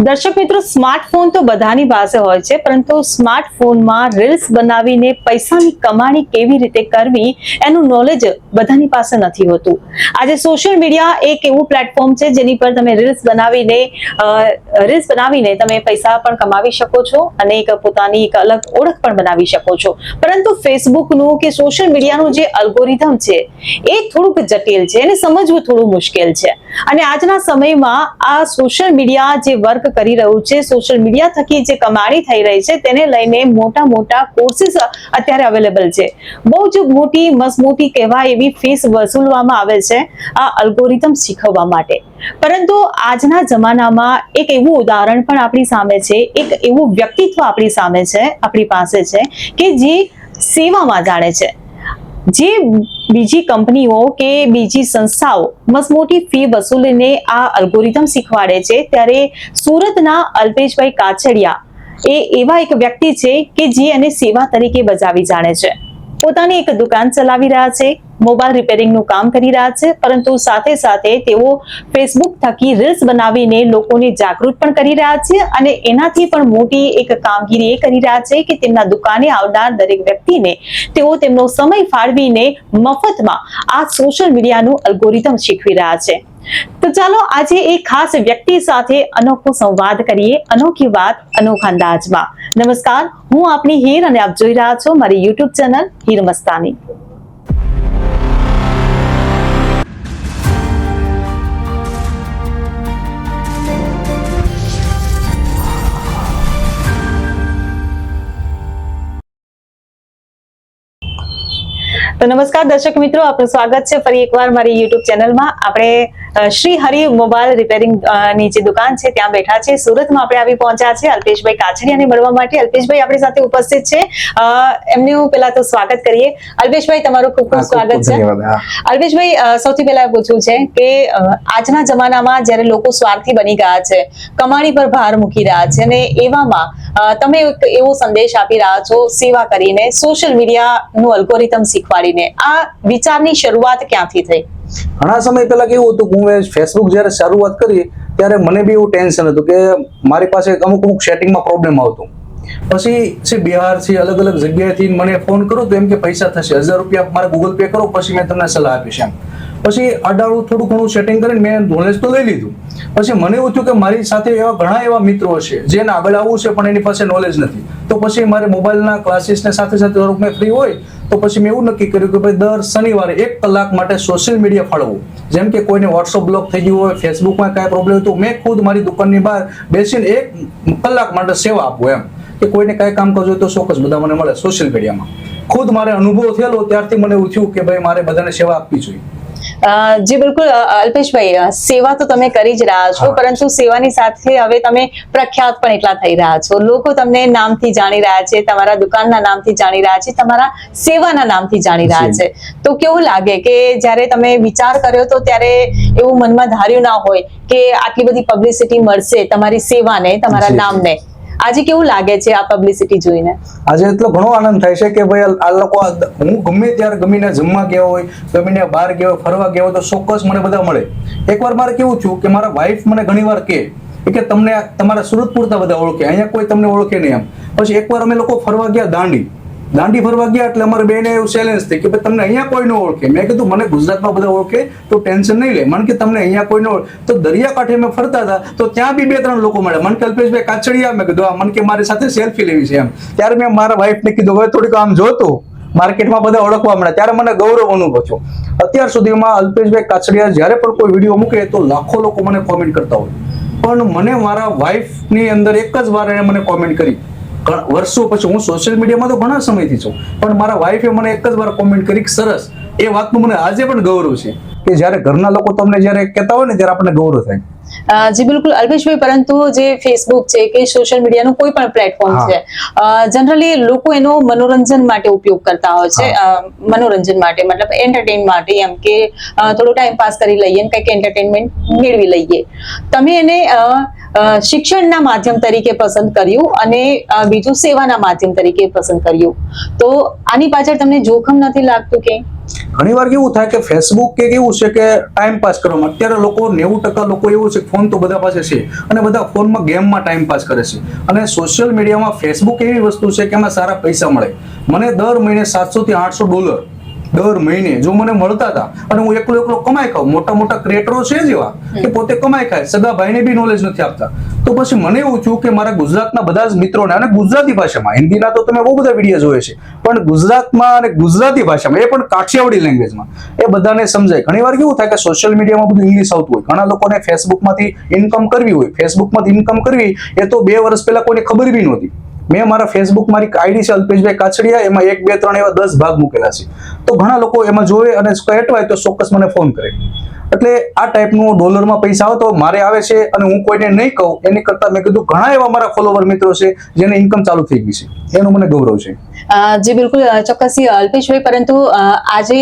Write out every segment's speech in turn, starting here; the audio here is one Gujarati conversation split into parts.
દર્શક મિત્રો, સ્માર્ટફોન તો બધાની પાસે હોય છે, પરંતુ સ્માર્ટફોનમાં રીલ્સ બનાવીને પૈસાની કમાણી કેવી રીતે કરવી એનું નોલેજ બધાની પાસે નથી હોતું. આજે સોશિયલ મીડિયા એક એવું પ્લેટફોર્મ છે જેની પર તમે રીલ્સ બનાવીને તમે પૈસા પણ કમાવી શકો છો અને એક પોતાની એક અલગ ઓળખ પણ બનાવી શકો છો. પરંતુ ફેસબુકનું કે સોશિયલ મીડિયાનું જે અલ્ગોરિધમ છે એ થોડુંક જટિલ છે, એને સમજવું થોડું મુશ્કેલ છે. અને આજના સમયમાં આ સોશિયલ મીડિયા જે વર્ક કરી રહ્યું છે, સોશિયલ મીડિયા થકી જે કમાણી થઈ રહી છે તેને લઈને મોટા કોર્સિસ અત્યારે અવેલેબલ છે. બહુ જ મોટી મસમોટી કહેવાય એવી ફીસ વસૂલવામાં આવે છે આ અલ્ગોરિધમ શીખવવા માટે. પરંતુ આજના જમાનામાં એક એવું ઉદાહરણ પણ આપણી સામે છે, એક એવું વ્યક્તિત્વ આપણી સામે છે, આપણી પાસે છે કે જે સેવામાં જાણે છે. જે બીજી કંપનીઓ કે બીજી સંસ્થાઓ મસમોટી ફી વસૂલીને આ અલ્ગોરિધમ શીખવાડે છે, ત્યારે સુરતના અલ્પેશભાઈ કાછડિયા એ એવા એક વ્યક્તિ છે કે જે એને સેવા તરીકે બજાવી જાણે છે. પોતાની એક દુકાન ચલાવી રહ્યા છે, મોબાઈલ રિપેરિંગનું કામ કરી રહ્યા છે, પરંતુ સાથે સાથે તેઓ ફેસબુક થકી રીલ્સ બનાવીને લોકોને જાગૃત પણ કરી રહ્યા છે અને એનાથી પણ મોટી એક કામગીરી એ કરી રહ્યા છે કે તેમના દુકાને આવનાર દરેક વ્યક્તિને તેઓ તેમનો સમય ફાળવીને મફતમાં આ સોશિયલ મીડિયાનું અલ્ગોરિધમ શીખવી રહ્યા છે. તો ચાલો આજે એક ખાસ વ્યક્તિ સાથે અનોખો સંવાદ કરીએ, અનોખી વાત અનોખા અંદાજમાં. નમસ્કાર, હું આપની હીર અને આપ જોઈ રહ્યા છો મારી યુટ્યુબ ચેનલ હીર મસ્તાની. તો નમસ્કાર દર્શક મિત્રો, આપનું સ્વાગત છે ફરી એકવાર મારી યુટ્યુબ ચેનલમાં. આપણે શ્રી હરિ મોબાઈલ રિપેરિંગ ની જે દુકાન છે ત્યાં બેઠા છે. સુરતમાં આપણે આવી પહોંચ્યા છે અલ્પેશભાઈ કાછડિયાને મળવા માટે. અલ્પેશભાઈ આપણી સાથે ઉપસ્થિત છે, એમનું પહેલા તો સ્વાગત કરીએ. અલ્પેશભાઈ, તમારું ખૂબ ખૂબ સ્વાગત છે. અલ્પેશભાઈ, સૌથી પહેલા પૂછવું છે કે આજના જમાનામાં જ્યારે લોકો સ્વાર્થી બની ગયા છે, કમાણી પર ભાર મૂકી રહ્યા છે, અને એવામાં તમે એક એવો સંદેશ આપી રહ્યા છો સેવા કરીને, સોશિયલ મીડિયાનું અલ્ગોરિધમ શીખવાડીને. આ વિચારની શરૂઆત ક્યાંથી થઈ? ઘણા સમય પહેલા કેવું હતું કે હું ફેસબુક જયારે શરૂઆત કરી ત્યારે મને બી એવું ટેન્શન હતું કે મારી પાસે અમુક સેટિંગમાં પ્રોબ્લેમ આવતો. પછી બિહાર થી અલગ અલગ જગ્યાએથી મને ફોન કરો તો એમ કે પૈસા થશે, 1000 રૂપિયા મારે ગૂગલ પે કરો, પછી મેં તમને સલાહ આપીશ એમ. પછી અડાડું થોડું ઘણું સેટિંગ કરીને મેં નોલેજ તો લઈ લીધું. પછી મને એવું થયું કે મારી સાથે એવા ઘણા એવા મિત્રો હશે જેને આગળ આવવું છે પણ એની પાસે નોલેજ નથી. તો પછી મારે મોબાઈલના ક્લાસીસને સાથે થોડુંક મેં ફ્રી હોય તો પછી મેં એવું નક્કી કર્યું કે ભાઈ દર શનિવારે 1 કલાક માટે સોશિયલ મીડિયા ફાળવવું. જેમ કે કોઈને વોટ્સઅપ બ્લોક થઈ ગયું હોય, ફેસબુકમાં કાંઈ પ્રોબ્લેમ હોય તો મેં ખુદ મારી દુકાનની બહાર બેસીને 1 કલાક માટે સેવા આપું એમ. કે કોઈને કાંઈ કામ કરવું હોય તો ચોક્કસ બધા મને મળે સોશિયલ મીડિયામાં. ખુદ મારે અનુભવ થયેલો ત્યારથી મને એવું થયું કે ભાઈ મારે બધાને સેવા આપવી જોઈએ. જી બિલકુલ અલ્પેશભાઈ, સેવા તો તમે કરી જ રહ્યા છો, પરંતુ સેવાની સાથે હવે તમે પ્રખ્યાત પણ એટલા થઈ રહ્યા છો. લોકો તમને નામથી જાણી રહ્યા છે, તમારા દુકાનના નામથી જાણી રહ્યા છે, તમારા સેવાના નામથી જાણી રહ્યા છે. તો કેવું લાગે કે જ્યારે તમે વિચાર કર્યો તો ત્યારે એવું મનમાં ધાર્યું ના હોય કે આટલી બધી પબ્લિસિટી મળશે તમારી સેવાને, તમારા નામને? આજે કેવું લાગે છે આ પબ્લિસિટી જોઈને? આજે એટલો ઘણો આનંદ થાય છે કે ભાઈ આ લોકો, હું ગમે ત્યારે ગમીને જમવા ગયા હોય, ગમીને બહાર ગયા હોય, ફરવા ગયા હોય તો ચોક્કસ મને બધા મળે. એકવાર મારે કેવું થયું કે મારા વાઈફ મને ઘણી વાર કે તમને તમારા સુરત પૂરતા બધા ઓળખે, અહીંયા કોઈ તમને ઓળખે નહીં એમ. પછી એકવાર અમે લોકો ફરવા ગયા દાંડી ફરવા ગયા એટલે અમારે બેને એવું ચેલેન્જ થઈ કે ભાઈ તમને અહીંયા કોઈ ન ઓળખે. મેં કીધું મને ગુજરાતમાં બધા ઓળખે તો ટેન્શન નહીં લે, મને કે તમને અહીંયા કોઈ ન ઓળખે. તો દરિયાકાંઠે મેં ફરતા હતા તો ત્યાં બી 2-3 લોકો મળ્યા. મને કે અલ્પેશભાઈ કાછડિયા, મેં કીધું મને કે મારી સાથે સેલ્ફી લેવી છે એમ. ત્યારે મેં મારા વાઈફને કીધું હવે થોડીક આમ જોતું, માર્કેટમાં બધા ઓળખવા મળ્યા. ત્યારે મને ગૌરવ અનુભવ થયો. અત્યાર સુધીમાં અલ્પેશભાઈ કાછડિયા જ્યારે પણ કોઈ વિડીયો મૂકે તો લાખો લોકો મને કોમેન્ટ કરતા હોય, પણ મને મારા વાઈફની અંદર એક જ વાર એને મને કોમેન્ટ કરી. વર્ષો પછી, હું સોશિયલ મીડિયામાં તો ઘણા સમયથી છું, પણ મારા વાઈફે મને એક જ વાર કોમેન્ટ કરી સરસ. એ વાતનું મને આજે પણ ગૌરવ છે કે જ્યારે ઘરના લોકો તમને જ્યારે કહેતા હોય ને ત્યારે આપણને ગૌરવ થાય. જી બિલકુલ અલ્પેશભાઈ, પરંતુ જે ફેસબુક છે કે સોશિયલ મીડિયાનું કોઈ પણ પ્લેટફોર્મ છે, જનરલી લોકો એનો મનોરંજન માટે ઉપયોગ કરતા હોય છે. મનોરંજન માટે મતલબ એન્ટરટેન માટે, એમ કે થોડો ટાઈમ પાસ કરી લઈએ, કંઈક એન્ટરટેનમેન્ટ મેળવી લઈએ. તમે એને શિક્ષણના માધ્યમ તરીકે પસંદ કર્યું અને બીજું સેવાના માધ્યમ તરીકે પસંદ કર્યું, તો આની પાછળ તમને જોખમ નથી લાગતું કે ઘણીવાર કેવું થાય કે ફેસબુક કે કેવું છે કે ટાઈમ પાસ કરવામાં અત્યારે લોકો 90% લોકો એવું છે ફોન તો બધા પાસે છે અને બધા ફોનમાં ગેમમાં ટાઈમ પાસ કરે છે. અને સોશિયલ મીડિયામાં ફેસબુક એવી વસ્તુ છે કે એમાં સારા પૈસા મળે. મને દર મહિને $700 થી $800 દર મહિને જો મને મળતા હતા અને હું એકલો કમાઈ ખાઉં, મોટા મોટા ક્રિએટરો છે જેવા કે પોતે કમાઈ ખાય, સગા ભાઈને બી નોલેજ નથી આપતા, તો પછી મને એવું થયું કે મારા ગુજરાતના બધા જ મિત્રોને, અને ગુજરાતી ભાષામાં, હિન્દીના તો તમે બહુ બધા વિડીયો જોયે છે, પણ ગુજરાતમાં અને ગુજરાતી ભાષામાં, એ પણ કાઠિયાવાડી લેંગ્વેજમાં, એ બધાને સમજાય. ઘણીવાર કેવું થાય કે સોશિયલ મીડિયામાં બધું ઇંગ્લિશ આવતું હોય, ઘણા લોકોને ફેસબુકમાંથી ઇન્કમ કરવી હોય, ફેસબુકમાંથી ઇન્કમ કરવી એ તો 2 વર્ષ પહેલા કોઈને ખબર બી નહોતી. મેં મારા ફેસબુક મારી આઈડી છે અલ્પેશભાઈ કાછડિયા, એમાં 1, 2, 3 એવા 10 ભાગ મૂકેલા છે, તો ઘણા લોકો એમાં જોવે અને કહેવાય તો ચોક્કસ મને ફોન કરે. એટલે આ ટાઈપનું ડોલરમાં પૈસા આવે તો મારે આવે છે અને હું કોઈને નહીં કહું એની કરતા મેં કીધું ઘણા એવા મારા ફોલોવર મિત્રો છે જેને ઇન્કમ ચાલુ થઈ ગઈ છે, એનું મને ગૌરવ છે. જી બિલકુલ ચોક્કસ અલ્પેશભાઈ, પરંતુ આજે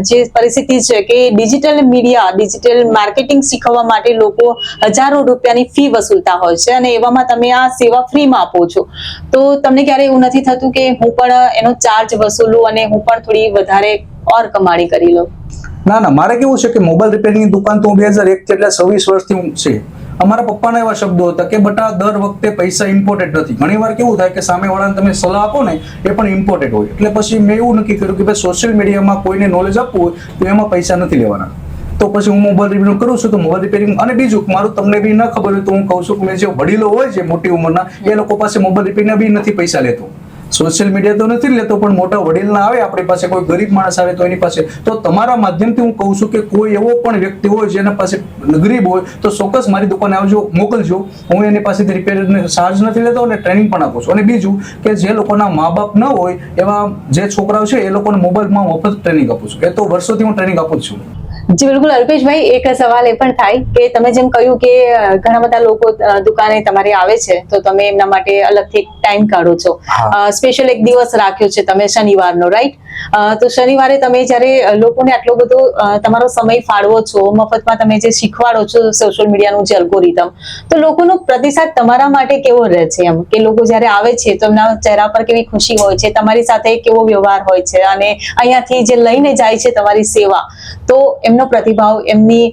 જે પરિસ્થિતિ છે કે ડિજિટલ મીડિયા, ડિજિટલ માર્કેટિંગ શીખવવા માટે લોકો હજારો રૂપિયાની ફી વસૂલતા હોય છે અને એવામાં તમે આ સેવા ફ્રીમાં આપો છો, તો તમને ક્યારે એવું નથી થતું કે હું પણ એનો ચાર્જ વસૂલું અને હું પણ થોડી વધારે ઓર કમાણી કરી લઉં? ના, મારે કેવું છે કે મોબાઈલ રિપેરિંગની દુકાન તો 2001 થી એટલે 26 વર્ષથી હું છે. અમારા પપ્પાના એવા શબ્દો હતા કે બટા દર વખતે પૈસા ઇમ્પોર્ટેન્ટ નથી. ઘણીવાર કેવું થાય કે સામેવાળાને તમે સલાહ આપો ને એ પણ ઇમ્પોર્ટેન્ટ હોય. એટલે પછી મેં એવું નક્કી કર્યું કે ભાઈ સોશિયલ મીડિયામાં કોઈને નોલેજ આપવું હોય તો એમાં પૈસા નથી લેવાના. તો પછી હું મોબાઈલ રિપેરિંગ કરું છું, તો મોબાઈલ રિપેરિંગ, અને બીજું મારું તમને બી ન ખબર હોય તો હું કહું છું કે જે વડીલો હોય છે મોટી ઉંમરના, એ લોકો પાસે મોબાઈલ રિપેરિંગના બી નથી પૈસા લેતો. સોશિયલ મીડિયા તો નથી લેતો, પણ મોટા વડીલના આવે આપણી પાસે, કોઈ ગરીબ માણસ આવે તો એની પાસે, તો તમારા માધ્યમથી હું કહું છું કે કોઈ એવો પણ વ્યક્તિ હોય જેના પાસે ગરીબ હોય તો ચોક્કસ મારી દુકાને આવજો, મોકલજો. હું એની પાસેથી રિપેરિંગનો ચાર્જ નથી લેતો અને ટ્રેનિંગ પણ આપું છું. અને બીજું કે જે લોકોના મા બાપ ન હોય એવા જે છોકરાઓ છે એ લોકોને મોબાઈલમાં મફત ટ્રેનિંગ આપું છું. એ તો વર્ષોથી હું ટ્રેનિંગ આપું જ છું. જી બિલકુલ અલ્પેશભાઈ, એક સવાલ એ પણ થાય કે તમે જેમ કહ્યું કે ઘણા બધા લોકો દુકાને તમારે આવે છે તો તમે એમના માટે અલગથી ટાઈમ કાઢો છો, સ્પેશિયલ એક દિવસ રાખ્યો છે તમે શનિવારનો, રાઈટ? તો શનિવારે તમે જ્યારે લોકોને આટલો બધો તમારો સમય ફાળવો છો, મફતમાં તમે જે શીખવાડો છો સોશિયલ મીડિયાનું જે અલ્ગોરિધમ, તો લોકોનો પ્રતિસાદ તમારા માટે કેવો રહે છે? એમ કે લોકો જ્યારે આવે છે તો એમના ચહેરા પર કેવી ખુશી હોય છે, તમારી સાથે કેવો વ્યવહાર હોય છે, અને અહીંયાથી જે લઈને જાય છે તમારી સેવા, તો એમનો પ્રતિભાવ, એમની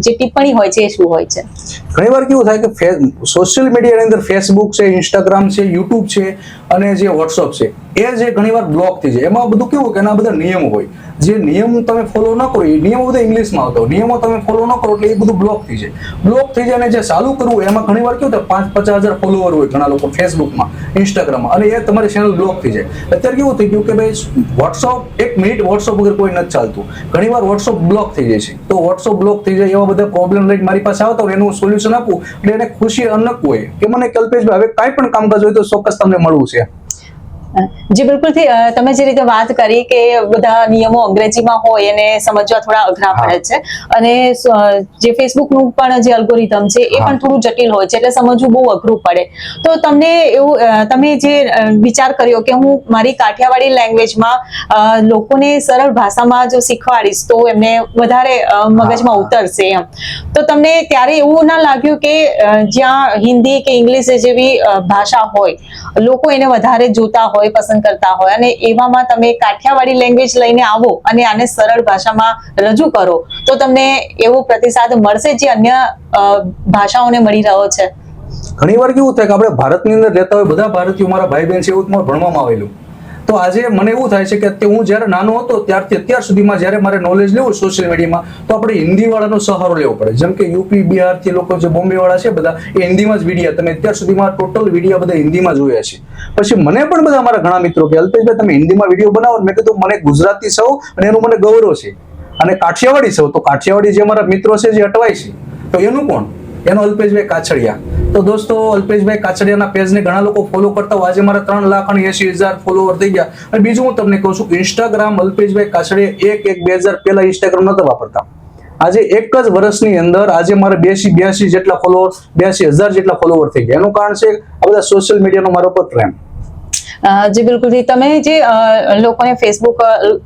જે ટિપ્પણી હોય છે એ શું હોય છે? ઘણીવાર કેવું થાય કે સોશિયલ મીડિયાની અંદર ફેસબુક છે, ઇન્સ્ટાગ્રામ છે, યુટ્યુબ છે અને જે વોટ્સઅપ છે, એ જે ઘણીવાર બ્લોક થઈ જાય. એમાં બધું કેવું કે એના બધા નિયમો હોય, જે નિયમ તમે ફોલો ન કરો, એ નિયમો બધા ઇંગ્લિશમાં આવતા હોય, નિયમો તમે ફોલો ન કરો એટલે એ બધું બ્લોક થઈ જાય. બ્લોક થઈ જાય અને જે ચાલુ કરવું એમાં ઘણીવાર કેવું થાય 5-50 હજાર ફોલોવર હોય ઘણા લોકો ફેસબુકમાં, ઇન્સ્ટાગ્રામમાં, અને એ તમારી ચેનલ બ્લોક થઈ જાય. અત્યારે કેવું થઈ ગયું કે ભાઈ વોટ્સઅપ 1 મિનિટ વોટ્સઅપ વગર કોઈ નથી ચાલતું. ઘણીવાર વોટ્સઅપ બ્લોક થઈ જાય છે, તો વોટ્સઅપ બ્લોક થઈ જાય એવા બધા પ્રોબ્લેમ લઈને મારી પાસે આવતા હોય, એનું સોલ્યુશન આપું એટલે એને ખુશી અનક હોય કે મને કલ્પેશભાઈ હવે કાંઈ પણ કામકાજ હોય તો ચોક્કસ તમને મળવું છે. જી બિલકુલ, તમે જે રીતે વાત કરી કે બધા નિયમો અંગ્રેજીમાં હોય અને સમજવા થોડા અઘરા પડે છે, અને જે ફેસબુકનું પણ જે અલ્ગોરિધમ છે એ પણ થોડું જટિલ હોય છે, એટલે સમજવું બહુ અઘરું પડે. તો તમને એવું, તમે જે વિચાર કર્યો કે હું મારી કાઠિયાવાડી લેંગ્વેજમાં લોકોને સરળ ભાષામાં જો શીખવાડીશ તો એમને વધારે મગજમાં ઉતરશે એમ, તો તમને ત્યારે એવું ના લાગ્યું કે જ્યાં હિન્દી કે ઇંગ્લિશ જેવી ભાષા હોય, લોકો એને વધારે જોતા હોય, પસંદ કરતા હોય, અને એવામાં તમે કાઠિયાવાડી લેંગ્વેજ લઈને આવો અને આને સરળ ભાષામાં રજૂ કરો તો તમને એવો પ્રતિસાદ મળશે જે અન્ય ભાષાઓને મળી રહ્યો છે? ઘણીવાર કેવું થાય કે આપણે ભારતની અંદર રહેતા હોય, બધા ભારતીયો મારા ભાઈ બહેન છે, એવું તમારે ભણવામાં આવેલું. તો આજે મને એવું થાય છે કે હું જ્યારે નાનો હતો ત્યારથી અત્યાર સુધીમાં જ્યારે મારે નોલેજ લેવું સોશિયલ મીડિયામાં, તો આપણે હિન્દીવાળાનો સહારો લેવો પડે. જેમ કે યુપી, બિહારથી લોકો, જે બોમ્બેવાળા છે બધા, એ હિન્દીમાં જ વિડીયા, તમે અત્યાર સુધીમાં ટોટલ વિડીયા બધા હિન્દીમાં જોયા છે. પછી મને પણ બધા મારા ઘણા મિત્રો કે અલ્પેશભાઈ તમે હિન્દીમાં વિડીયો બનાવો, મેં કીધું મને ગુજરાતી સૌ અને એનું મને ગૌરવ છે, અને કાઠિયાવાડી સૌ, તો કાઠિયાવાડી જે મારા મિત્રો છે જે અટવાય છે, તો એનું કોણ? એનો અલ્પેશભાઈ કાછડિયા. તો દોસ્તો, અલ્પેશભાઈ કાછડિયાના પેજને ઘણા લોકો ફોલો કરતા હોય. આજે મારા 3,80,000 ફોલોવર થઈ ગયા. અને બીજું હું તમને કહું છું કે ઇન્સ્ટાગ્રામ અલ્પેશભાઈ કાછડિયા 1/1/2000 પહેલા ઇન્સ્ટાગ્રામ નહોતા વાપરતા. આજે એક જ વર્ષની અંદર આજે મારે 82 જેટલા ફોલોવર, 82,000 જેટલા ફોલોવર થઈ ગયા. એનું કારણ છે આ બધા સોશિયલ મીડિયાનો મારો પર પ્રેમ. જી બિલકુલ, તમે જે લોકોને ફેસબુક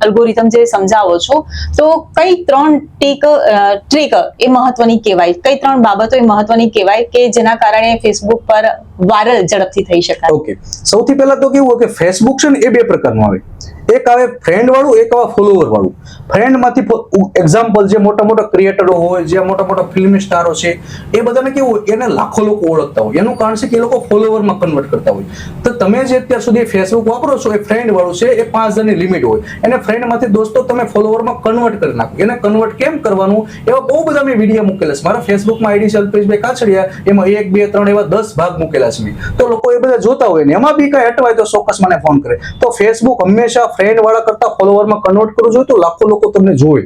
અલ્ગોરિધમ જે સમજાવો છો, તો કઈ 3 ટ્રીક એ મહત્વની કહેવાય, કઈ 3 બાબતો એ મહત્વની કહેવાય કે જેના કારણે ફેસબુક પર વાયરલ ઝડપથી થઈ શકાય? ઓકે, સૌથી પહેલા તો કેવું કે ફેસબુક છે ને એ 2 પ્રકારનું આવે. એક આવે ફ્રેન્ડ વાળું, એક આવે ફોલોવર વાળું. ફ્રેન્ડ માંથી એક્ઝામ્પલ જે મોટા મોટા ક્રિએટરો હોય, જે મોટા મોટા ફિલ્મ સ્ટારો છે, એ બધાને કેવું હોય, એને લાખો લોકો ઓળખતા હોય. એનું કારણ છે કે એ લોકો ફોલોવરમાં કન્વર્ટ કરતા હોય. તો તમે જે અત્યાર સુધી ફેસબુક વાપરો છો, એ ફ્રેન્ડ વાળું છે, એ 5000 ની લિમિટ હોય. એને ફ્રેન્ડ માંથી દોસ્તો તમે ફોલોવરમાં કન્વર્ટ કરી નાખો. એને કન્વર્ટ કેમ કરવાનું, એવા બહુ બધા મેં વિડીયો મૂકેલા છે. મારા ફેસબુકમાં આઈડી છે અલ્પેશભાઈ કાછડિયા, એમાં 1, 2, 3 એવા 10 ભાગ મૂકેલા છે મેં. તો લોકો એ બધા જોતા હોય ને એમાં બી કઈ અટવાય તો ચોક્કસ મને ફોન કરે. તો ફેસબુક હંમેશા ફ્રેન્ડ વાળા કરતા ફોલોવરમાં કન્વર્ટ કરવું જોઈએ, તો લાખો લોકો તમને જોવે.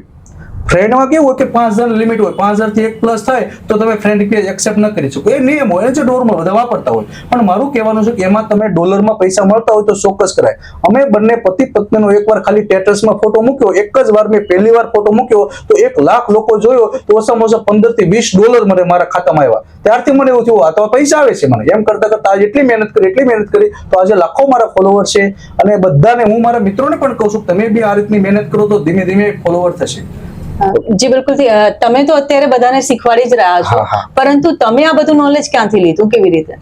ફ્રેન્ડમાં કેવું હોય કે 5000 લિમિટ હોય, 5000 થી 1 પ્લસ થાય તો તમે ફ્રેન્ડ રિક્વેસ્ટ એક્સેપ્ટ ન કરી શકો. એ નિયમ હોય, જે નોર્મલ બધા વાપરતા હોય. પણ મારું કહેવાનું છે કે એમાં તમે ડોલરમાં પૈસા મળતા હોય તો ચોક્કસ કરાય. અમે બંને પતિ પત્નીનો એકવાર ખાલી સ્ટેટસમાં ફોટો મૂક્યો, એક જ વાર મેં પહેલી વાર ફોટો મૂક્યો તો 1 લાખ લોકો જોયો, તો ઓછામાં ઓછા 15 થી 20 ડોલર મને મારા ખાતામાં આવ્યા. ત્યારથી મને એવું થયું, આ તો પૈસા આવે છે મને. એમ કરતા કરતા આજે એટલી મહેનત કરી તો આજે લાખો મારા ફોલોવર છે. અને બધાને હું મારા મિત્રોને પણ કહું છું, તમે બી આ રીતની મહેનત કરો તો ધીમે ધીમે ફોલોવર થશે. જી બિલકુલ. તમે તો અત્યારે બધાને શીખવાડી જ રહ્યા છો, પરંતુ તમે આ બધું નોલેજ ક્યાંથી લીધું, કેવી રીતે?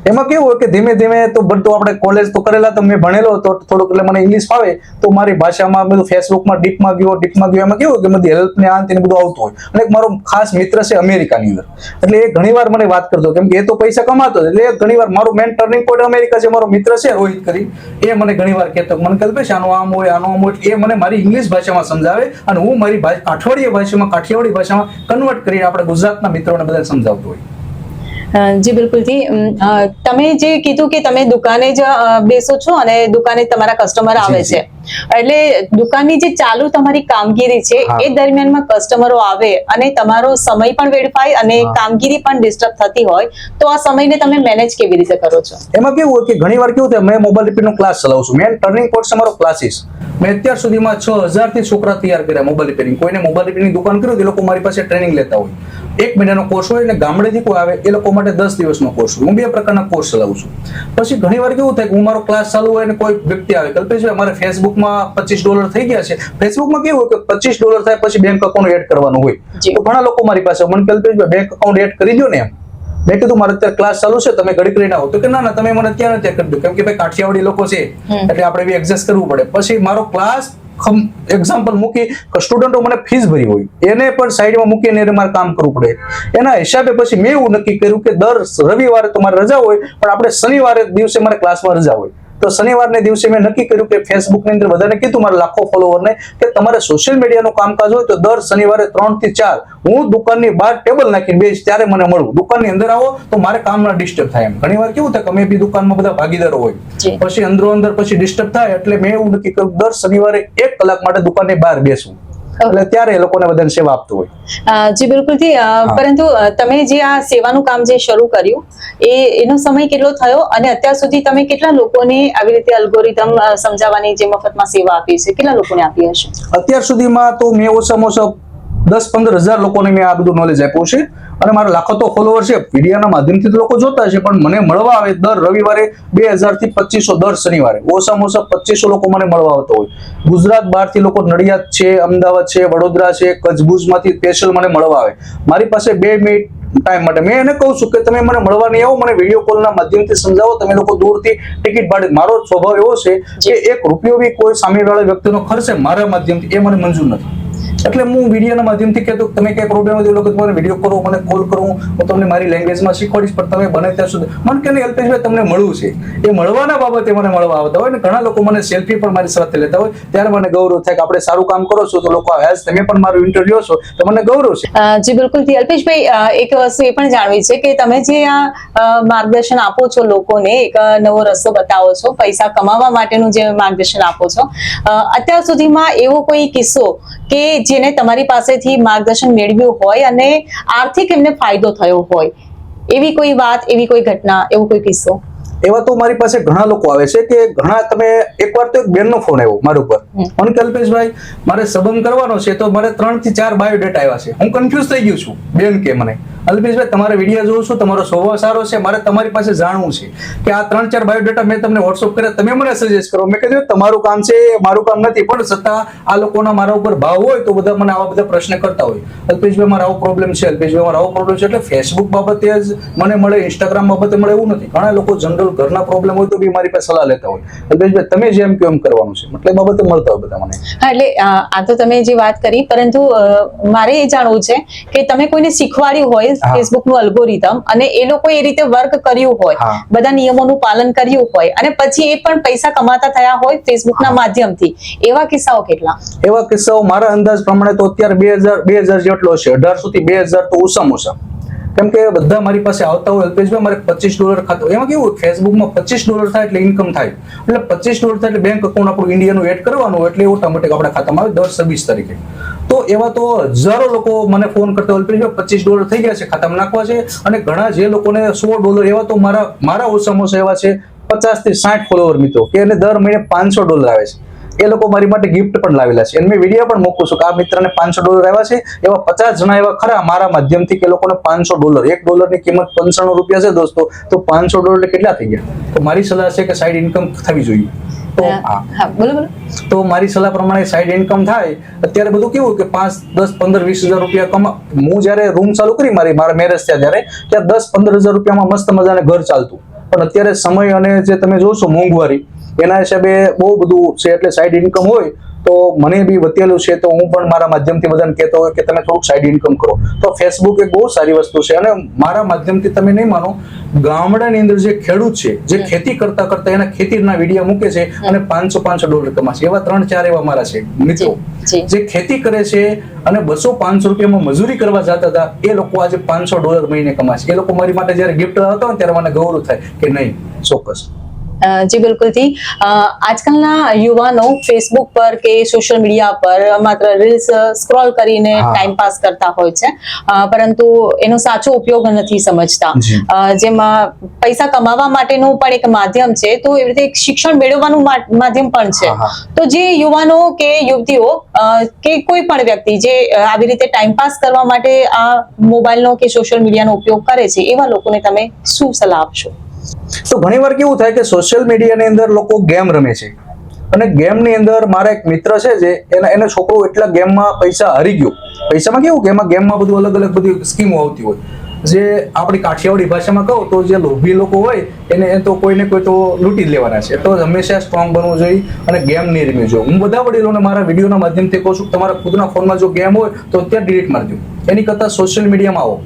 એમાં કેવું હોય કે ધીમે ધીમે તો બધું આપણે કોલેજ તો કરેલા, તો મેં ભણેલો તો થોડુંક, એટલે મને ઇંગ્લિશ ફાવે. તો મારી ભાષામાં બધું ફેસબુકમાં ડીપમાં ગયો. એમાં કેવું હોય કે બધી હેલ્પ ને આ તેને બધું આવતું હોય. અને એક મારો ખાસ મિત્ર છે અમેરિકાની અંદર, એટલે એ ઘણીવાર મને વાત કરતો, કેમ કે એ તો પૈસા કમાતો, એટલે એ ઘણીવાર મારું મેન ટર્નિંગ પોઈન્ટ અમેરિકા છે. મારો મિત્ર છે રોહિત કરી, એ મને ઘણીવાર કહેતો, મને કલ્પેશ આનો આમ હોય, આનો આમ હોય. એ મને મારી ઇંગ્લિશ ભાષામાં સમજાવે અને હું મારી કાઠિયાવાડી ભાષામાં કન્વર્ટ કરીને આપણે ગુજરાતના મિત્રોને બધા સમજાવતો હોય. જી બિલકુલથી. તમે જે કીધું કે તમે દુકાને જ બેસો છો અને દુકાને તમારા કસ્ટમર આવે છે, એટલે દુકાનની જે ચાલુ તમારી કામગીરી છે એ દરમિયાનમાં કસ્ટમરો આવે અને તમારો સમય પણ વેડફાય અને કામગીરી પણ ડિસ્ટર્બ થતી હોય, તો આ સમયને તમે મેનેજ કેવી રીતે કરો છો? એમાં કેવું હોય કે ઘણીવાર કેવું થાય, મેં મોબાઈલ રિપેરનો ક્લાસ ચલાવું છું. મેન ટર્નિંગ પોઈન્ટ છે મારો ક્લાસીસ. મેં અત્યાર સુધીમાં 6000 થી છોકરા તૈયાર કર્યા મોબાઈલ રિપેરિંગ. કોઈને મોબાઈલ રિપેરિંગની દુકાન કર્યું, એ લોકો મારી પાસે ટ્રેનિંગ લેતા હોય. 1 મહિનાનો કોર્સ હોય, અને ગામડેથી કોઈ આવે એ લોકો માટે 10 દિવસનો કોર્સ હોય. હું 2 પ્રકારના કોર્સ ચલાવું છું. પછી ઘણીવાર કેવું થાય કે હું મારો ક્લાસ ચાલુ હોય અને કોઈ વ્યક્તિ આવે, કલ્પેશભાઈ અમારે ફેસબુકમાં $25 થઈ ગયા છે. ફેસબુકમાં કેવું હોય કે $25 થાય પછી બેંક એકાઉન્ટ એડ કરવાનું હોય. તો ઘણા લોકો મારી પાસે મને કલ્પેશભાઈ બેંક એકાઉન્ટ એડ કરી દો ને એમ. મેં કીધું મારે અત્યારે ક્લાસ ચાલુ છે, તમે ઘડીક રહીને આવો. તો કે ના તમે મને ત્યાં કરી દો, કેમ કે ભાઈ કાઠિયાવાડી લોકો છે એટલે આપણે બી એડજસ્ટ કરવું પડે. પછી મારો ક્લાસ એક્ઝામ્પલ મૂકી કે સ્ટુડન્ટો મને ફીસ ભરી હોય, એને પણ સાઈડમાં મૂકીને એને મારે કામ કરવું પડે. એના હિસાબે પછી મેં એવું નક્કી કર્યું કે દર રવિવારે તો મારે રજા હોય, પણ આપણે શનિવારે દિવસે મારે ક્લાસમાં રજા હોય. તો શનિવારના દિવસે મેં નક્કી કર્યું કે ફેસબુકની અંદર બધાને કીધું, મારા લાખો ફોલોવરને, કે તમારે સોશિયલ મીડિયાનું કામકાજ હોય તો દર શનિવારે 3 થી 4 હું દુકાનની બહાર ટેબલ નાખીને બેસ, ત્યારે મને મળવું. દુકાનની અંદર આવો તો મારે કામ ના ડિસ્ટર્બ થાય. એમ ઘણીવાર કેવું થાય કે અમે બી દુકાનમાં બધા ભાગીદારો હોય, પછી અંદરો અંદર પછી ડિસ્ટર્બ થાય. એટલે મેં એવું નક્કી કર્યું દર શનિવારે 1 કલાક માટે દુકાનની બહાર બેસવું, એટલે ત્યારે એ લોકોને બધાને સેવા આપતો હોય. જી બિલકુલથી. પરંતુ તમે જે આ સેવાનું કામ જે શરૂ કર્યું, એનો સમય કેટલો થયો અને અત્યાર સુધી તમે કેટલા લોકોને આવી રીતે અલ્ગોરિધમ સમજાવવાની જે મફતમાં સેવા આપી છે, કેટલા લોકોને આપી હશે? અત્યાર સુધીમાં તો મેં ઓછામાં ઓછા 10-15 હજાર લોકોને મેં આ બધું નોલેજ આપ્યું છે. અને મારા લાખો તો ફોલોવર છે, વિડીયોના માધ્યમથી તો લોકો જોતા છે, પણ મને મળવા આવે દર રવિવારે 2000 થી 2500, દર શનિવારે ઓછામાં ઓછા 2500 લોકો મને મળવા આવતા હોય. ગુજરાત બહારથી લોકો, નડિયાદ છે, અમદાવાદ છે, વડોદરા છે, કચ્છ ભુજમાંથી સ્પેશિયલ મને મળવા આવે. મારી પાસે 2 મિનિટ ટાઈમ માટે મેં એને કહું છું કે તમે મને મળવા નહીં આવો, મને વિડીયો કોલના માધ્યમથી સમજાવો. તમે લોકો દૂરથી ટિકિટ ભાડે, મારો સ્વભાવ એવો છે કે 1 રૂપિયો બી કોઈ સામેવાળા વ્યક્તિનો ખર્ચે મારા માધ્યમથી એ મને મંજૂર નથી. એટલે હું વિડીયોના માધ્યમથી કહેતો તમે કઈ પ્રોબ્લેમ હોય તો લોકો તમારે વિડીયો કરો, મને કોલ કરો, હું તમને મારી લેંગ્વેજમાં શીખવાડીશ. પણ તમે બને ત્યાં સુધી મને કે અલ્પેશભાઈ તમને મળવું છે, એ મળવાના બાબતે મને મળવા આવતા હોય. ને ઘણા લોકો મને સેલ્ફી પણ મારી સાથે લેતા હોય, ત્યારે મને ગૌરવ થાય કે આપણે સારું કામ કરો છો તો લોકો હેસ તમે પણ મારું ઇન્ટરવ્યુ છો તો મને ગૌરવ છે. જી બિલકુલ. અલ્પેશભાઈ, એક વસ્તુ એ પણ જાણવી છે કે તમે જે આ માર્ગદર્શન આપો છો લોકોને, એક નવો રસ્તો બતાવો છો, પૈસા કમાવા માટેનું જે માર્ગદર્શન આપો છો, અત્યાર સુધીમાં એવો કોઈ કિસ્સો કે જેને તમારી પાસેથી માર્ગદર્શન મેળવ્યું હોય અને આર્થિક એમને ફાયદો થયો હોય, એવી કોઈ વાત, એવી કોઈ ઘટના, એવો કોઈ કિસ્સો? એવા તો મારી પાસે ઘણા લોકો આવે છે કે ઘણા, તમે એકવાર તો એક બેનનો ફોન આવ્યો મારા ઉપર, મને કલ્પેશભાઈ મારે સંબંધ કરવાનો છે, તો મારે 3 થી 4 બાયોડેટા આવ્યા છે. હું કન્ફ્યુઝ થઈ ગયું છું. બેન કે મને અલ્પેશભાઈ તમારા વિડીયો જોઉં છું, તમારો સ્વભાવ સારો છે, મારે તમારી પાસે જાણવું છે કે આ 3-4 બાયોડેટા મેં તમને વોટ્સઅપ કર્યા, તમે મને સજેસ્ટ કરો. મેં કીધું તમારું કામ છે, મારું કામ નથી, પણ છતાં આ લોકોના મારા ઉપર ભાવ હોય તો બધા મને આવા બધા પ્રશ્ન કરતા હોય. અલ્પેશભાઈ મારો આવો પ્રોબ્લેમ છે, અલ્પેશભાઈ મારો આવો પ્રોબ્લેમ છે. એટલે ફેસબુક બાબતે જ મને મળે, ઇન્સ્ટાગ્રામ બાબતે મળે એવું નથી. ઘણા લોકો જનરલ ઘરના પ્રોબ્લેમ હોય તો બી મારી પાસે સલાહ લેતા હોય. અલ્પેશભાઈ તમે જેમ કહો એમ કરવાનું છે, એટલે એ બાબતે મળતા હોય બધા મને. હા, એટલે આ તો તમે જે વાત કરી, પરંતુ મારે એ જાણવું છે કે તમે કોઈને શીખવાડ્યું હોય ફેસબુક નું અલ્ગોરિધમ અને એ લોકો એ રીતે વર્ક કર્યું હોય, બધા નિયમોનું પાલન કર્યું હોય અને પછી એ પણ પૈસા કમાતા થયા હોય ફેસબુક ના માધ્યમથી, એવા કિસ્સાઓ કેટલા? એવા કિસ્સાઓ મારા અંદાજ પ્રમાણે તો અત્યારે 2000 જેટલો છે. 1800 થી 2000 તો ઓછામાં ઓછા. કેમ કે બધા મારી પાસે આવતા હોય, અલ્પેશભાઈ મારે $25 ખાતું. એમાં કેવું ફેસબુકમાં $25 થાય એટલે ઇન્કમ થાય, એટલે $25 થાય એટલે બેંક અકાઉન્ટ આપણું ઇન્ડિયાનું એડ કરવાનું, એટલે ઓટોમેટિક આપણા ખાતામાં આવે દર 26 તારીખે. તો એવા તો હજારો લોકો મને ફોન કરતા હોય, અલ્પેશભાઈ $25 થઈ ગયા છે, ખાતામાં નાખવા છે. અને ઘણા જે લોકોને $100 એવા તો મારા ઓછામાં ઓછા એવા છે 50 થી 60 ફોલોવર મિત્રો કે એને દર મહિને $500 આવે છે. એ લોકો મારી માટે ગિફ્ટ પણ લાવેલા છે, અને મેં વિડીયો પણ મૂકું છું કે આ મિત્રને $500 આવ્યા છે. એવા 50 જણા એવા ખરા મારા માધ્યમથી કે લોકોને $500, $1 ની કિંમત $95 છે દોસ્તો, તો $500 કેટલા થઈ ગયા? તો મારી સલાહ છે કે સાઈડ ઇન્કમ થવી જોઈએ. તો મારી સલાહ પ્રમાણે સાઈડ ઇન્કમ થાય. અત્યારે બધું કેવું કે 5, 10, 15, 20 હજાર રૂપિયા હું જયારે રૂમ ચાલુ કરી મારા મેરેજ થયા ત્યારે 10-15 હજાર રૂપિયામાં મસ્ત મજાને ઘર ચાલતું. પણ અત્યારે સમય અને જે તમે જોશો મોંઘવારી, એના હિસાબે બહુ બધું છે. એટલે સાઈડ ઇન્કમ હોય તો મને બી વતેલું છે, તો હું પણ મારા માધ્યમથી બધાને કહેતો હોય કે તમે થોડુંક સાઈડ ઇન્કમ કરો. તો ફેસબુક એક બહુ સારી વસ્તુ છે. અને મારા માધ્યમથી તમે નહીં માનો, ગામડાની અંદર જે ખેડૂત છે, જે ખેતી કરતા કરતા એના ખેતીના વિડીયો મૂકે છે અને $500 કમાશે, એવા 3-4 એવા મારા છે મિત્રો જે ખેતી કરે છે અને $200-500 રૂપિયામાં મજૂરી કરવા જતા હતા, એ લોકો આજે $500 મહિને કમાશે. એ લોકો મારી માટે જયારે ગિફ્ટ લાવતા હોય ત્યારે મને ગૌરવ થાય કે નહીં, ચોક્કસ. જી બિલકુલથી. આજકાલના યુવાનો ફેસબુક પર કે સોશિયલ મીડિયા પર માત્ર રીલ્સ સ્ક્રોલ કરીને ટાઈમ પાસ કરતા હોય છે, પરંતુ એનો સાચો ઉપયોગ નથી સમજતા. જેમાં પૈસા કમાવા માટેનું પણ એક માધ્યમ છે, તો એવી રીતે એક શિક્ષણ મેળવવાનું માધ્યમ પણ છે. તો જે યુવાનો કે યુવતીઓ કે કોઈ પણ વ્યક્તિ જે આવી રીતે ટાઈમ પાસ કરવા માટે આ મોબાઈલનો કે સોશિયલ મીડિયાનો ઉપયોગ કરે છે, એવા લોકોને તમે શું સલાહ આપશો? તો ઘણીવાર કેવું થાય કે સોશિયલ મીડિયાની અંદર લોકો ગેમ રમે છે, અને ગેમની અંદર મારા એક મિત્ર છે જે એના છોકરો એટલા ગેમમાં પૈસા હારી ગયો. પૈસામાં કેવું કે એમાં ગેમમાં બધું અલગ અલગ બધી સ્કીમો આવતી હોય, જે આપણી કાઠિયાવાડી ભાષામાં કહું તો જે લોભી લોકો હોય એને તો કોઈને કોઈ તો લૂંટી જ લેવાના છે. તો હંમેશા સ્ટ્રોંગ બનવું જોઈએ અને ગેમ નહીં રમવી જોઈએ. હું બધા વડીલોને મારા વિડીયોના માધ્યમથી કહું છું, તમારા ખુદના ફોનમાં જો ગેમ હોય તો અત્યારે ડિલીટ મારી દો. એની કરતાં સોશિયલ મીડિયામાં આવો.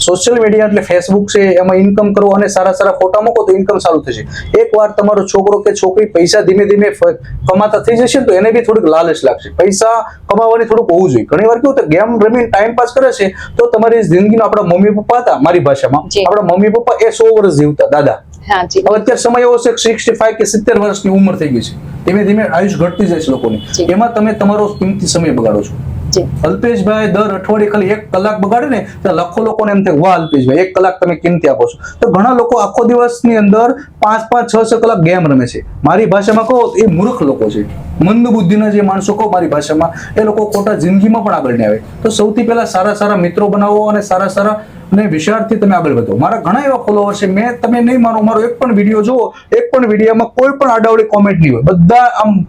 સોશિયલ મીડિયા એટલે ફેસબુક છે, એમાં ઇન્કમ કરો અને સારા સારા ફોટા મૂકો તો ઇન્કમ ચાલુ થશે. એકવાર તમારો છોકરો કે છોકરી પૈસા ધીમે ધીમે કમાતા થઈ જશે તો એને બી થોડીક લાલચ લાગશે. પૈસા કમાવાની થોડુંક હોવું જોઈએ. ઘણી વાર કેવું ગેમ રમીને ટાઈમ પાસ કરે છે, તો તમારી જિંદગીનો આપણા મમ્મી પપ્પા હતા, મારી ભાષામાં આપણા મમ્મી પપ્પા એ 100 વર્ષ જીવતા દાદા. હવે અત્યારે સમય એવો છે 65 કે 70 વર્ષની ઉંમર થઈ ગઈ છે. ધીમે ધીમે આયુષ ઘટતી જાય છે લોકોની. એમાં તમે તમારો કિંમતી સમય બગાડો છો. અલ્પેશભાઈ દર અઠવાડિયે ખાલી 1 કલાક બગાડે ને તો લાખો લોકોને એમ થાય વાહ અલ્પેશભાઈ 1 કલાક તમે કિંમતી આપો છો. તો ઘણા લોકો આખો દિવસની અંદર 5-5, 6-6 કલાક ગેમ રમે છે. મારી ભાષામાં કહો એ મૂર્ખ લોકો છે, મંદ બુદ્ધિના જે માણસો કહો મારી ભાષામાં, એ લોકો ખોટા જિંદગીમાં પણ આગળ નહીં આવે. તો સૌથી પહેલા સારા સારા મિત્રો બનાવો અને સારા સારા અને વિચારથી તમે આગળ વધો. મારા ઘણા એવા ફોલોવર છે, તમે નહીં માનો, મારો એક પણ વિડીયો જુઓ, એક પણ વિડીયોમાં કોઈ પણ આડાવડી કોમેન્ટ નહીં હોય, બધા આમ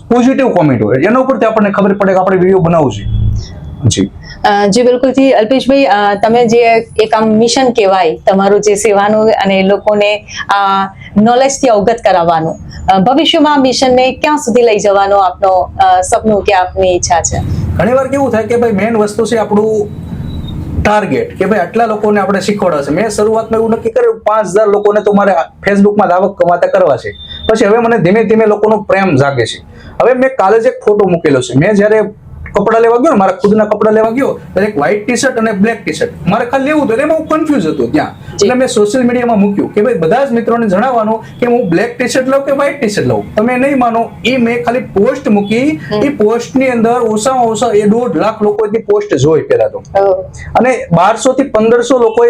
પોઝિટિવ કોમેન્ટ હોય. એના ઉપરથી આપણને ખબર પડે કે આપણે વિડીયો બનાવવું છે. જી બિલકુલથી. અલ્પેશભાઈ, તમે જે એક આમ મિશન કહેવાય તમારું જે સેવાનું અને લોકોને આ નોલેજથી અવગત કરાવવાનું, ભવિષ્યમાં આ મિશનને ક્યાં સુધી લઈ જવાનો આપનો સપનું કે આપની ઈચ્છા છે? ઘણીવાર કેવું થાય કે ભાઈ મેઇન વસ્તુ છે આપણું ટાર્ગેટ, કે ભાઈ આટલા લોકોને આપણે શીખવાડવા છે. મેં શરૂઆતમાં એવું નક્કી કર્યું 5000 લોકોને તો મારે ફેસબુકમાં આવક કમાતા કરવા છે. પછી હવે મને ધીમે ધીમે લોકોનો પ્રેમ જાગે છે. હવે મેં કાલે જ એક ફોટો મૂકેલો છે. મેં જયારે કપડા લેવા ગયો ને, મારા ખુદના કપડા લેવા ગયો, ત્યારે એક વ્હાઈટ ટી શર્ટ અને બ્લેક ટી શર્ટ મારે ખાલી લેવું હતું, એમાં હું કન્ફ્યુઝ હતો ત્યાં. એટલે મેં સોશિયલ મીડિયામાં મૂક્યું કે ભાઈ બધા જ મિત્રોને જણાવવાનું કે હું બ્લેક ટી શર્ટ લઉં કે વ્હાઈટ ટી શર્ટ લઉં. તમે નહીં માનો, એ મેં ખાલી પોસ્ટ મૂકી. એ પોસ્ટની અંદર ઓછામાં ઓછા 1.5 લાખ લોકો એ પોસ્ટ જોઈ પહેલા તો, અને 1200 થી 1500 લોકોએ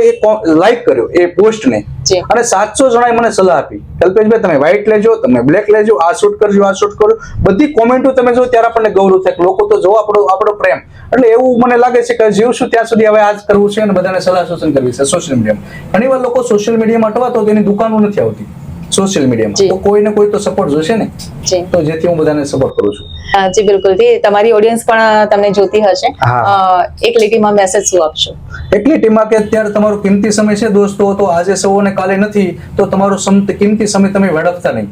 લાઈક કર્યો એ પોસ્ટને. જી. અને 700 જણાએ મને સલાહ આપી કલ્પેશભાઈ તમે વ્હાઈટ લેજો, તમે બ્લેક લેજો, આ શૂટ કરજો, આ શૂટ કરો. બધી કોમેન્ટો તમે જો ત્યારે આપણને ગૌરવ થાય કે લોકો તો જો આપણો પ્રેમ. એટલે એવું મને લાગે છે કે જીવશું ત્યાં સુધી હવે આ જ કરવું છે અને બધાને સલાહ સૂચન કરવી છે સોશિયલ મીડિયામાં. ઘણીવાર લોકો સોશિયલ મીડિયામાં અટવાતો તેની દુકાનો નથી આવતી સોશિયલ મીડિયામાં, તો કોઈને કોઈ તો સપોર્ટ જોશે ને, જી તો જેથી હું બધાને સપોર્ટ કરું છું. જી બિલકુલ જી, તમારી ઓડિયન્સ પણ તમને જોતી હશે. હા. એક લીટીમાં મેસેજ શું આપશો? એટલી ટીમમાં કે અત્યારે તમારો કિંમતી સમય છે દોસ્તો, તો આજે સૌ અને કાલે નથી, તો તમારો કિંમતી સમય તમે વેડફતા નહીં.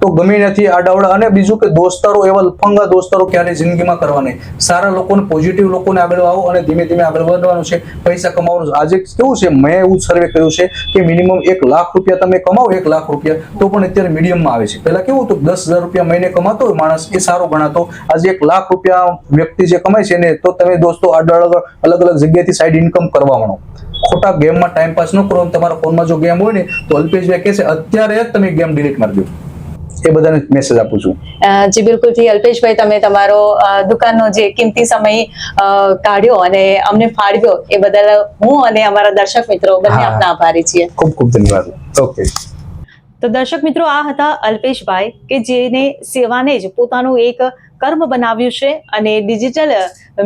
તો ગમે નથી આડાવડા. અને બીજું કે દોસ્તારો એવા લફંગા દોસ્તારો ક્યારે જિંદગીમાં કરવા નહીં. સારા લોકોને, પોઝિટિવ લોકોને આગળ આવો અને ધીમે ધીમે આગળ વધવાનું છે, પૈસા કમાવાનું. આજે કેવું છે, મેં એવું સર્વે કર્યું છે કે મિનિમમ 1 લાખ રૂપિયા તમે કમાવો, 1 લાખ રૂપિયા, તો પણ અત્યારે મીડિયમમાં આવે છે. પહેલા કેવું હતું 10,000 રૂપિયા મહિને કમાતો હોય માણસ, એ સારો ગણાતો. આજે 1 લાખ રૂપિયા વ્યક્તિ જે કમાય છે ને, તો તમે દોસ્તો અલગ અલગ જગ્યાએથી સાઈડ ઇન્કમ કરવા માંડો. ખોટા ગેમમાં ટાઈમ પાસ ન કરો. તમારા ફોનમાં જો ગેમ હોય ને, તો અલ્પેશભાઈ કહે છે અત્યારે જ તમે ગેમ ડિલીટ મારી દો. એ બધાને મેસેજ આપું છું. જી બિલકુલ જી, અલ્પેશભાઈ તમે તમારો દુકાનનો જે કિંમતી સમય કાઢ્યો અને અમને ફાળવ્યો એ બદલ હું અને અમારા દર્શક મિત્રો બંને આપના આભારી છીએ. ખૂબ ખૂબ ધન્યવાદ. ઓકે. તો દર્શક મિત્રો, આ હતા અલ્પેશભાઈ કે જેને સેવાને જ પોતાનું એક કર્મ બનાવ્યું છે અને ડિજિટલ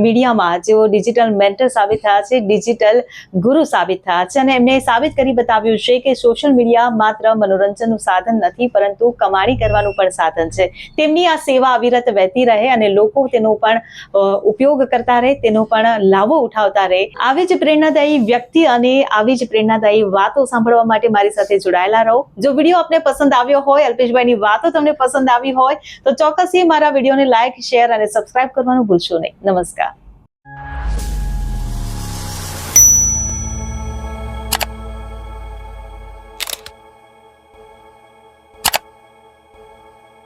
મીડિયામાં જેઓ ડિજિટલ મેન્ટર સાબિત થયા છે, ડિજિટલ ગુરુ સાબિત થયા છે અને એમને સાબિત કરી બતાવ્યું છે કે સોશિયલ મીડિયા માત્ર મનોરંજનનું સાધન નથી, પરંતુ કમાણી કરવાનું પણ સાધન છે. તેમની આ સેવા અવિરત વહેતી રહે અને લોકો તેનો પણ ઉપયોગ કરતા રહે, તેનો પણ લાભો ઉઠાવતા રહે. આવી જ પ્રેરણાદાયી વ્યક્તિ અને આવી જ પ્રેરણાદાયી વાતો સાંભળવા માટે મારી સાથે જોડાયેલા રહો. જો વિડીયો આપને પસંદ આવ્યો હોય, અલ્પેશભાઈની વાતો તમને પસંદ આવી હોય, તો ચોક્કસથી મારા વિડીયોને લાઈક, શેર અને સબસ્ક્રાઇબ કરવાનું ભૂલશો નહીં. નમસ્કાર.